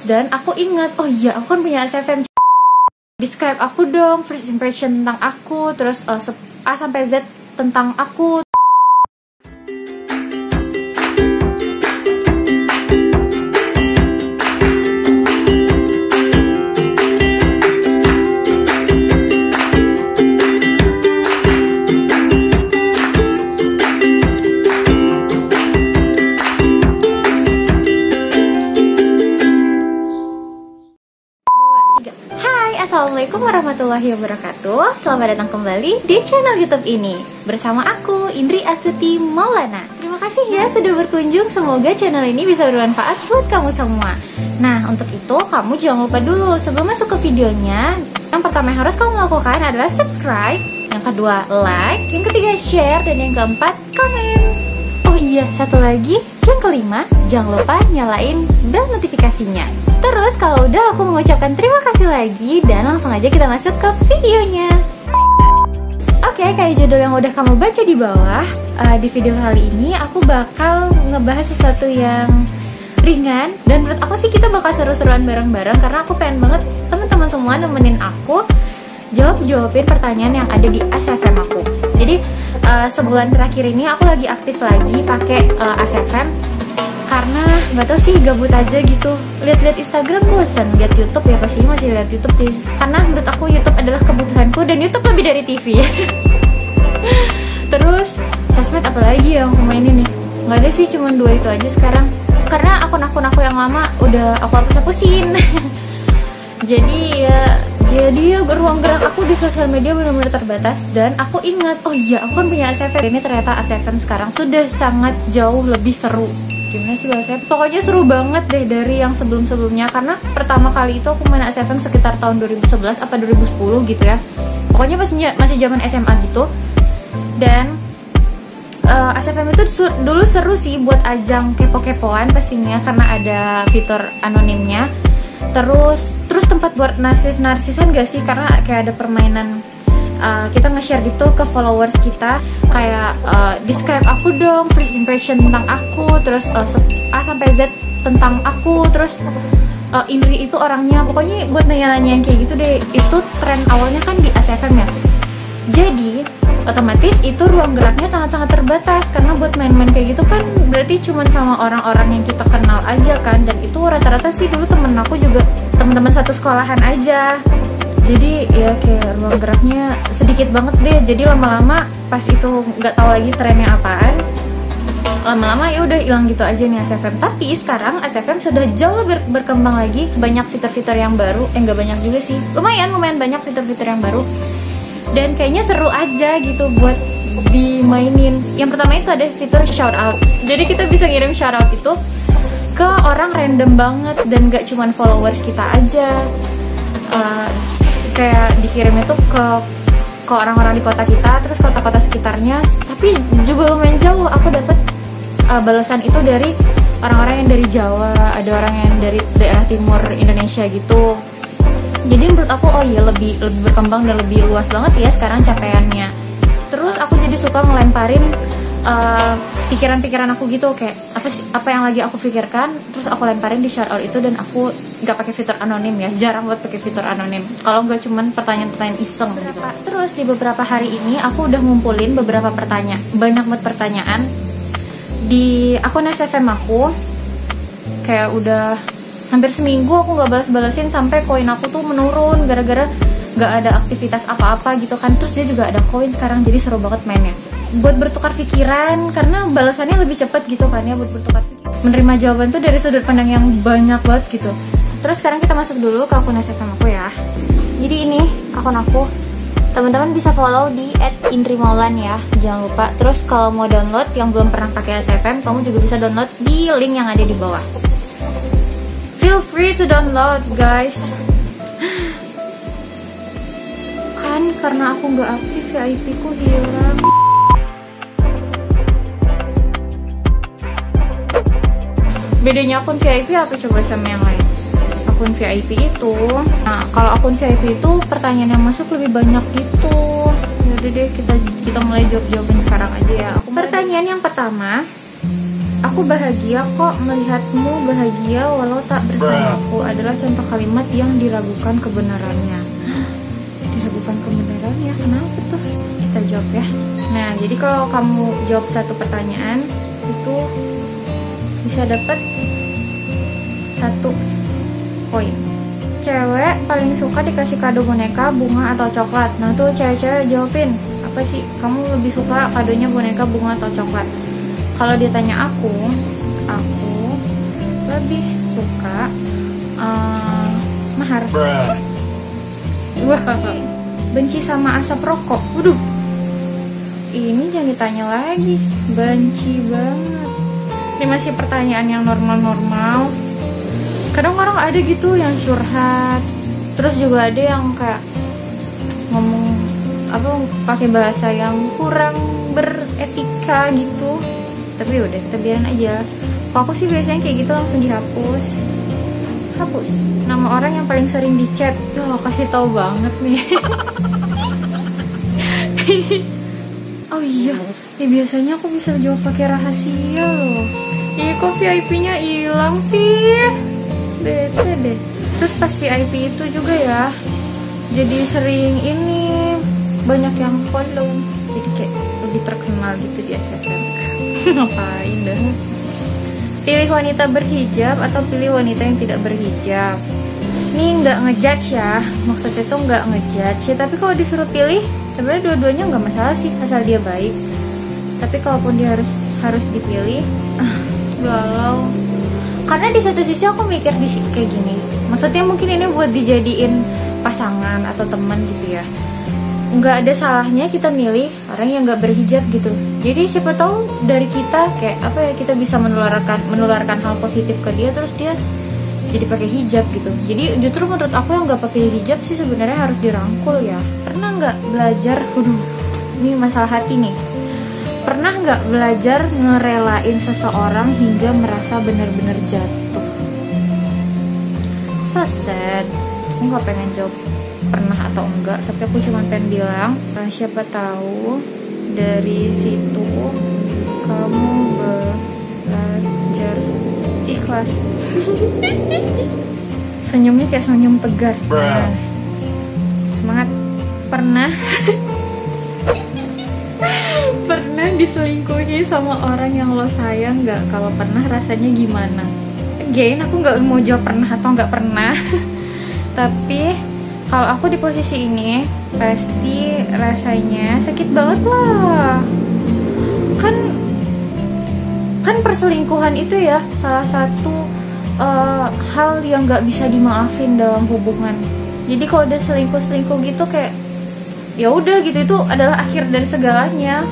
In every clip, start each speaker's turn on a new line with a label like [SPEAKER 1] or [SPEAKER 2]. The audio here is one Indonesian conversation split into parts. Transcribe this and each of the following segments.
[SPEAKER 1] dan aku ingat, oh iya aku kan punya SFM. Describe aku dong, first impression tentang aku, terus A sampai Z tentang aku. Assalamualaikum warahmatullahi wabarakatuh. Selamat datang kembali di channel YouTube ini bersama aku Indri Astuti Maulana. Terima kasih ya sudah berkunjung. Semoga channel ini bisa bermanfaat buat kamu semua. Nah, untuk itu kamu jangan lupa dulu sebelum masuk ke videonya, yang pertama yang harus kamu lakukan adalah subscribe, yang kedua like, yang ketiga share, dan yang keempat komen. Oh iya, satu lagi, yang kelima, jangan lupa nyalain bel notifikasinya. Terus kalau udah, aku mengucapkan terima kasih lagi dan langsung aja kita masuk ke videonya. Oke, kayak judul yang udah kamu baca di bawah, di video kali ini aku bakal ngebahas sesuatu yang ringan, dan menurut aku sih kita bakal seru-seruan bareng-bareng karena aku pengen banget teman-teman semua nemenin aku jawabin pertanyaan yang ada di SFM aku. Jadi sebulan terakhir ini aku lagi aktif lagi pakai SFM karena nggak tahu sih, gabut aja gitu. Lihat-lihat Instagram bosan, lihat YouTube ya pasti masih lihat YouTube sih. Karena menurut aku YouTube adalah kebutuhanku dan YouTube lebih dari TV. Terus sosmed apa lagi yang aku mainin nih? Nggak ada sih, cuma 2 itu aja sekarang. Karena akun-akun aku yang lama udah aku hapus-hapusin. Jadi ruang gerak aku di sosial media benar-benar terbatas. Dan aku ingat, oh iya aku kan punya SFM. Ini ternyata SFM sekarang sudah sangat jauh lebih seru. Gimana sih bahasanya? Pokoknya seru banget deh dari yang sebelum-sebelumnya. Karena pertama kali itu aku main SFM sekitar tahun 2011 apa 2010 gitu ya. Pokoknya masih zaman SMA gitu. Dan SFM itu dulu seru sih buat ajang kepo-kepoan pastinya, karena ada fitur anonimnya. Terus tempat buat narsisan gak sih? Karena kayak ada permainan, kita nge-share gitu ke followers kita, kayak describe aku dong, first impression tentang aku, terus A sampai Z tentang aku, terus Indri itu orangnya, pokoknya buat nanya-nanya yang kayak gitu deh. Itu tren awalnya kan di SFM ya. Jadi otomatis itu ruang geraknya sangat-sangat terbatas, karena buat main-main kayak gitu kan berarti cuma sama orang-orang yang kita kenal aja kan. Dan itu rata-rata sih dulu temen aku juga teman-teman satu sekolahan aja. Jadi ya kayak ruang geraknya sedikit banget deh. Jadi lama-lama pas itu nggak tahu lagi trennya apaan, lama-lama ya udah hilang gitu aja nih SFM. Tapi sekarang SFM sudah jauh berkembang lagi, banyak fitur-fitur yang baru. Nggak banyak juga sih, lumayan banyak fitur-fitur yang baru. Dan kayaknya seru aja gitu buat dimainin. Yang pertama itu ada fitur shout out. Jadi kita bisa ngirim shout out itu ke orang random banget, dan gak cuman followers kita aja. Kayak dikirim itu ke orang-orang di kota kita, terus kota-kota sekitarnya. Tapi juga lumayan jauh. Aku dapet balasan itu dari orang-orang yang dari Jawa, ada orang yang dari daerah timur Indonesia gitu. Jadi menurut aku oh iya lebih berkembang dan lebih luas banget ya sekarang capaiannya. Terus aku jadi suka ngelemparin pikiran-pikiran aku gitu, kayak apa yang lagi aku pikirkan, terus aku lemparin di shoutout itu. Dan aku nggak pakai fitur anonim ya, jarang buat pakai fitur anonim. Kalau nggak cuman pertanyaan-pertanyaan iseng gitu. Terus di beberapa hari ini aku udah ngumpulin beberapa pertanyaan, banyak banget pertanyaan di akun SFM aku. Kayak udah hampir seminggu aku nggak balas-balasin, sampai koin aku tuh menurun gara-gara nggak ada aktivitas apa-apa gitu kan. Terus dia juga ada koin sekarang, jadi seru banget mainnya. Buat bertukar pikiran, karena balasannya lebih cepet gitu kan ya, buat bertukar pikiran. Menerima jawaban tuh dari sudut pandang yang banyak banget gitu. Terus sekarang kita masuk dulu ke akun SFM aku ya. Jadi ini akun aku, teman-teman bisa follow di @indrimaulan ya, jangan lupa. Terus kalau mau download yang belum pernah pakai SFM, kamu juga bisa download di link yang ada di bawah. Feel free to download guys. Kan karena aku nggak aktif, VIP ku hilang. Bedanya akun VIP apa coba sama yang lain? Akun VIP itu, kalau akun VIP itu pertanyaan yang masuk lebih banyak gitu. Yaudah deh, kita mulai jawabin sekarang aja ya. Pertanyaan yang pertama, Aku bahagia kok melihatmu bahagia walau tak bersamaku adalah contoh kalimat yang diragukan kebenarannya. Diragukan kebenarannya, kenapa tuh? Kita jawab ya. Nah, jadi kalau kamu jawab satu pertanyaan itu bisa dapat 1 poin. Cewek paling suka dikasih kado boneka, bunga, atau coklat. Nah tuh cewek-cewek jawabin, apa sih kamu lebih suka kadonya boneka, bunga, atau coklat? Kalau ditanya aku lebih suka mahar. Wah, benci sama asap rokok. Waduh, ini jangan ditanya lagi, benci banget. Ini masih pertanyaan yang normal-normal. Kadang orang ada gitu yang curhat, terus juga ada yang kayak ngomong pakai bahasa yang kurang beretika gitu. Tapi udah kita biarin aja. Kalau aku sih biasanya kayak gitu langsung dihapus. Hapus nama orang yang paling sering di chat. Kasih tahu banget nih. Oh iya, biasanya aku bisa jawab pakai rahasia loh. Kok VIP-nya hilang sih? Bete deh. Terus pas VIP itu juga ya, jadi sering ini banyak yang follow, jadi kayak lebih terkenal gitu di SFM. Ngapain dah? Pilih wanita berhijab atau pilih wanita yang tidak berhijab? Ini nggak ngejudge ya, maksudnya tuh nggak ngejudge ya, tapi kalau disuruh pilih sebenarnya dua-duanya nggak masalah sih asal dia baik. Tapi kalaupun dia harus dipilih, galau. Karena di satu sisi aku mikir kayak gini, maksudnya mungkin ini buat dijadiin pasangan atau teman gitu ya, nggak ada salahnya kita milih orang yang nggak berhijab gitu. Jadi siapa tahu dari kita kayak kita bisa menularkan hal positif ke dia, terus dia jadi pakai hijab gitu. Jadi justru menurut aku yang nggak pakai hijab sih sebenarnya harus dirangkul ya. Pernah nggak belajar, ini masalah hati nih, pernah nggak belajar ngerelain seseorang hingga merasa benar-benar jatuh? So sad. Aku nggak pengen jawab pernah atau enggak, tapi aku cuma pengen bilang, siapa tahu dari situ kamu belajar ikhlas. Senyumnya kayak senyum tegar. Nah, semangat. Pernah pernah diselingkuhi sama orang yang lo sayang nggak? Kalau pernah rasanya gimana? Again, aku nggak mau jawab pernah atau nggak pernah. Tapi kalau aku di posisi ini pasti rasanya sakit banget lah. Kan perselingkuhan itu ya salah satu hal yang nggak bisa dimaafin dalam hubungan. Jadi kalau udah selingkuh gitu kayak ya udah gitu, itu adalah akhir dari segalanya.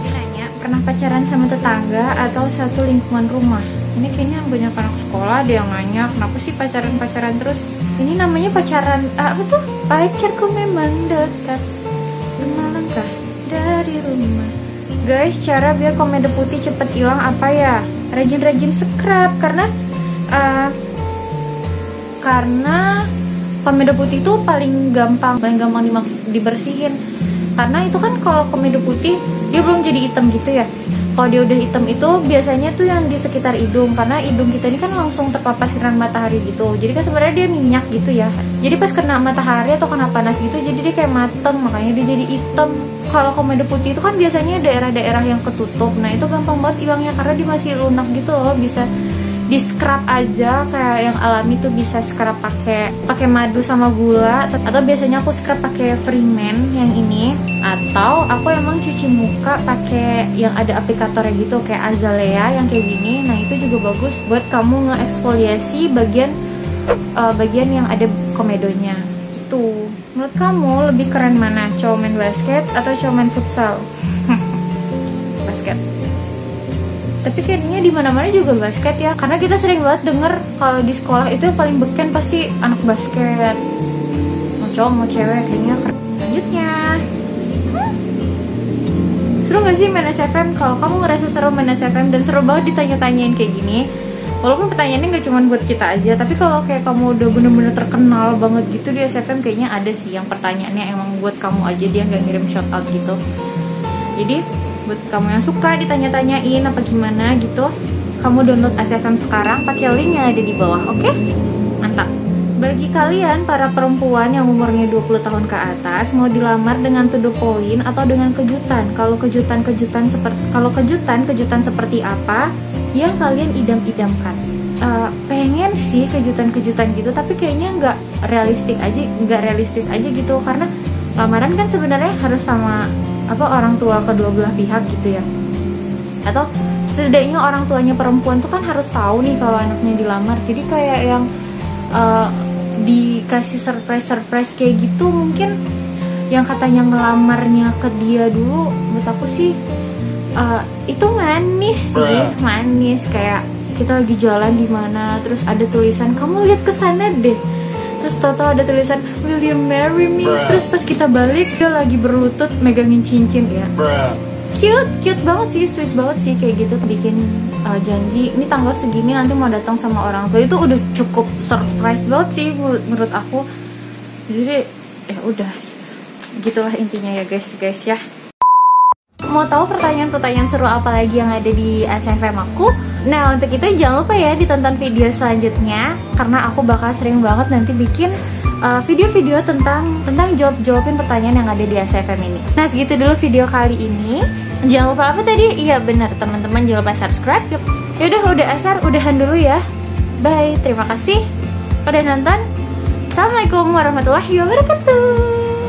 [SPEAKER 1] Tanya, pernah pacaran sama tetangga atau satu lingkungan rumah? Ini kayaknya banyak anak sekolah ada yang nanya, kenapa sih pacaran terus? Ini namanya pacaran, apa tuh? Pacarku memang dekat, 5 langkah dari rumah. Guys, cara biar komedo putih cepet hilang apa ya? Rajin-rajin scrub, karena komedo putih itu paling gampang dibersihin. Karena itu kan kalau komedo putih dia belum jadi hitam gitu ya. Kalau dia udah hitam itu biasanya tuh yang di sekitar hidung, karena hidung kita ini kan langsung terpapar sinar matahari gitu. Jadi kan sebenarnya dia minyak gitu ya. Jadi pas kena matahari atau kena panas gitu, jadi dia kayak mateng, makanya dia jadi hitam. Kalau komedo putih itu kan biasanya daerah-daerah yang ketutup. Nah itu gampang banget hilangnya karena dia masih lunak gitu loh. Bisa di scrub aja kayak yang alami tuh, bisa scrub pakai madu sama gula, atau biasanya aku scrub pakai Freeman yang ini, atau aku emang cuci muka pakai yang ada aplikatornya gitu kayak Azalea yang kayak gini. Nah itu juga bagus buat kamu nge-eksfoliasi bagian yang ada komedonya gitu. Menurut kamu lebih keren mana, cowok main basket atau cowok main futsal? Basket. Tapi kayaknya di mana-mana juga basket ya, karena kita sering banget denger kalau di sekolah itu yang paling beken pasti anak basket. Mau cowok mau cewek kayaknya keren. Selanjutnya, seru gak sih main SFM? Kalau kamu ngerasa seru main SFM dan seru banget ditanya-tanyain kayak gini, walaupun pertanyaannya gak cuma buat kita aja, tapi kalau kayak kamu udah bener-bener terkenal banget gitu di SFM, kayaknya ada sih yang pertanyaannya emang buat kamu aja, dia gak ngirim shout out gitu. Jadi Buat kamu yang suka ditanya-tanyain apa gimana gitu, kamu download ACFM sekarang pakai link yang ada di bawah, oke? Mantap. Bagi kalian para perempuan yang umurnya 20 tahun ke atas, mau dilamar dengan to the point atau dengan kejutan? Kalau kejutan-kejutan seperti apa yang kalian idam-idamkan? Pengen sih kejutan-kejutan gitu, tapi kayaknya nggak realistis aja gitu, karena lamaran kan sebenarnya harus sama orang tua kedua belah pihak gitu ya, atau setidaknya orang tuanya perempuan tuh kan harus tahu nih kalau anaknya dilamar. Jadi kayak yang dikasih surprise kayak gitu, mungkin yang katanya ngelamarnya ke dia dulu, menurut aku sih itu manis sih, manis. Kayak kita lagi jalan di mana, terus ada tulisan kamu lihat ke sana deh, terus tau-tau ada tulisan will you marry me, terus pas kita balik dia lagi berlutut megangin cincin ya. Cute banget sih, sweet banget sih kayak gitu. Bikin janji ini tanggal segini nanti mau datang sama orang tua, itu udah cukup surprise banget sih menurut aku. Jadi udah gitulah intinya ya guys ya. Mau tahu pertanyaan-pertanyaan seru apa lagi yang ada di ACFM aku? Nah, untuk itu jangan lupa ya ditonton video selanjutnya, karena aku bakal sering banget nanti bikin video-video tentang jawabin pertanyaan yang ada di ACFM ini. Nah, segitu dulu video kali ini. Jangan lupa apa tadi? Iya benar teman-teman, jangan lupa subscribe. Yaudah, udah asar, udahan dulu ya. Bye, terima kasih udah nonton. Assalamualaikum warahmatullahi wabarakatuh.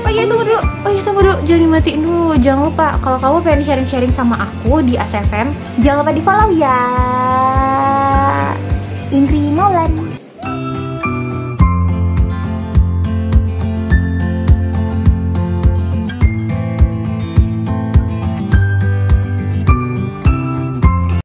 [SPEAKER 1] Oh iya, tunggu dulu, jangan dimatiin dulu. Jangan lupa kalau kamu pengen sharing-sharing sama aku di ACFM, jangan lupa di follow ya.